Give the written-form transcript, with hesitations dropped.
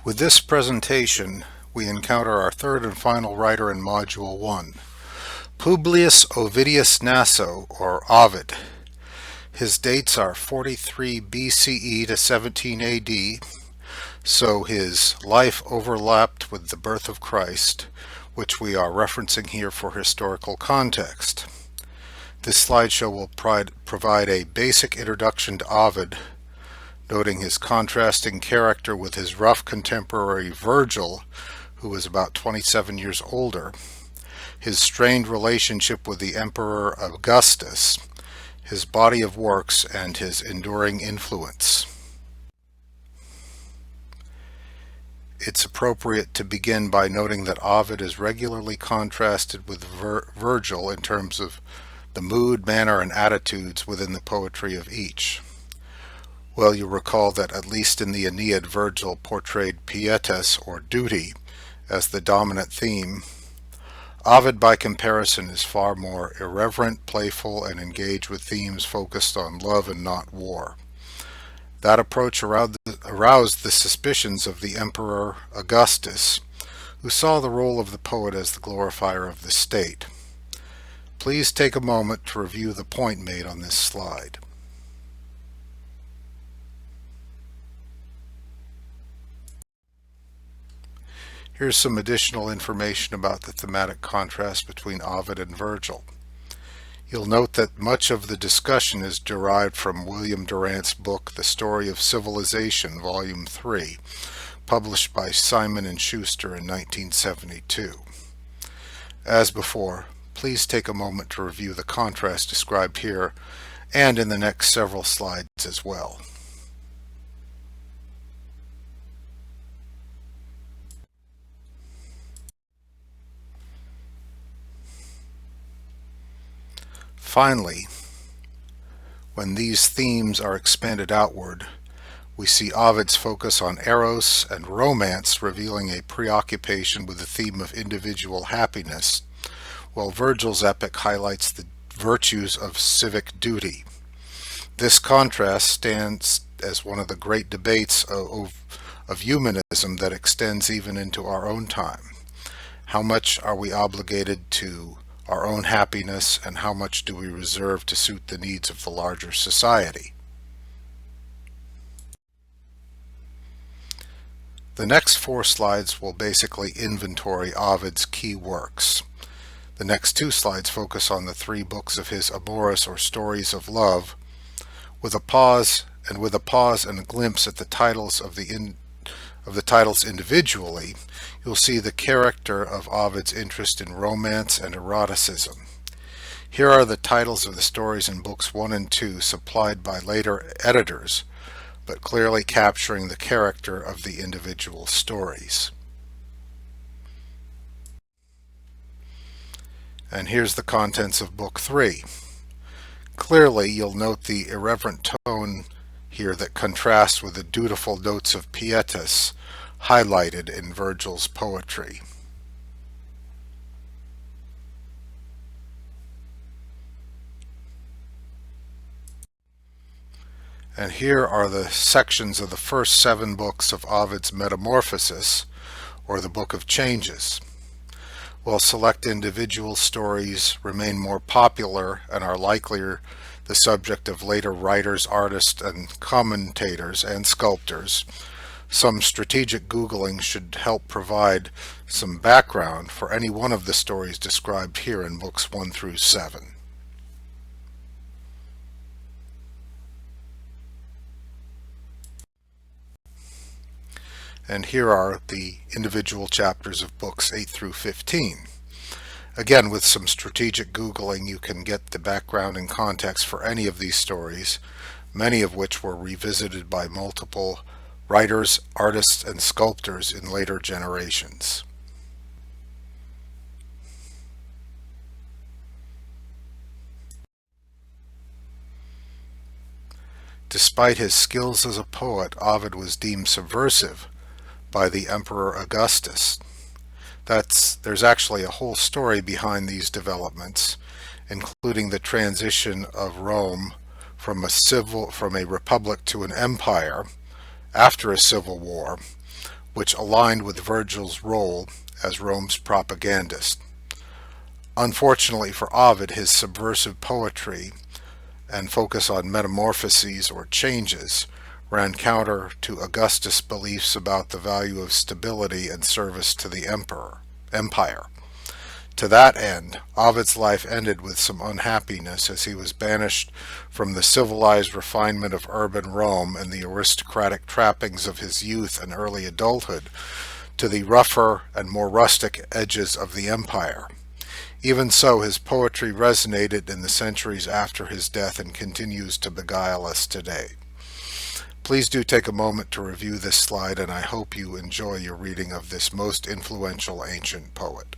With this presentation, we encounter our third and final writer in Module 1, Publius Ovidius Naso, or Ovid. His dates are 43 BCE to 17 AD, so his life overlapped with the birth of Christ, which we are referencing here for historical context. This slideshow will provide a basic introduction to Ovid, noting his contrasting character with his rough contemporary Virgil, who was about 27 years older, his strained relationship with the Emperor Augustus, his body of works, and his enduring influence. It's appropriate to begin by noting that Ovid is regularly contrasted with Virgil in terms of the mood, manner, and attitudes within the poetry of each. Well, you recall that at least in the Aeneid, Virgil portrayed pietas, or duty, as the dominant theme. Ovid, by comparison, is far more irreverent, playful, and engaged with themes focused on love and not war. That approach aroused the suspicions of the Emperor Augustus, who saw the role of the poet as the glorifier of the state. Please take a moment to review the point made on this slide. Here's some additional information about the thematic contrast between Ovid and Virgil. You'll note that much of the discussion is derived from William Durant's book, The Story of Civilization, Volume 3, published by Simon & Schuster in 1972. As before, please take a moment to review the contrast described here and in the next several slides as well. Finally, when these themes are expanded outward, we see Ovid's focus on eros and romance, revealing a preoccupation with the theme of individual happiness, while Virgil's epic highlights the virtues of civic duty. This contrast stands as one of the great debates of humanism that extends even into our own time. How much are we obligated to our own happiness, and how much do we reserve to suit the needs of the larger society? The next 4 slides will basically inventory Ovid's key works. The next 2 slides focus on the 3 books of his Amoris, or Stories of Love, with a pause and a glimpse at the titles of the titles individually. You'll see the character of Ovid's interest in romance and eroticism. Here are the titles of the stories in books 1 and 2, supplied by later editors, but clearly capturing the character of the individual stories. And here's the contents of book 3. Clearly, you'll note the irreverent tone here that contrasts with the dutiful notes of pietas highlighted in Virgil's poetry. And here are the sections of the first 7 books of Ovid's Metamorphosis, or the Book of Changes. While select individual stories remain more popular and are likelier the subject of later writers, artists, and commentators and sculptors, some strategic Googling should help provide some background for any one of the stories described here in books 1 through 7. And here are the individual chapters of books 8 through 15. Again, with some strategic Googling, you can get the background and context for any of these stories, many of which were revisited by multiple writers, artists, and sculptors in later generations. Despite his skills as a poet, Ovid was deemed subversive by the Emperor Augustus. There's actually a whole story behind these developments, including the transition of Rome from a republic to an empire after a civil war, which aligned with Virgil's role as Rome's propagandist. Unfortunately for Ovid, his subversive poetry and focus on metamorphoses or changes ran counter to Augustus' beliefs about the value of stability and service to the empire. To that end, Ovid's life ended with some unhappiness as he was banished from the civilized refinement of urban Rome and the aristocratic trappings of his youth and early adulthood to the rougher and more rustic edges of the empire. Even so, his poetry resonated in the centuries after his death and continues to beguile us today. Please do take a moment to review this slide, and I hope you enjoy your reading of this most influential ancient poet.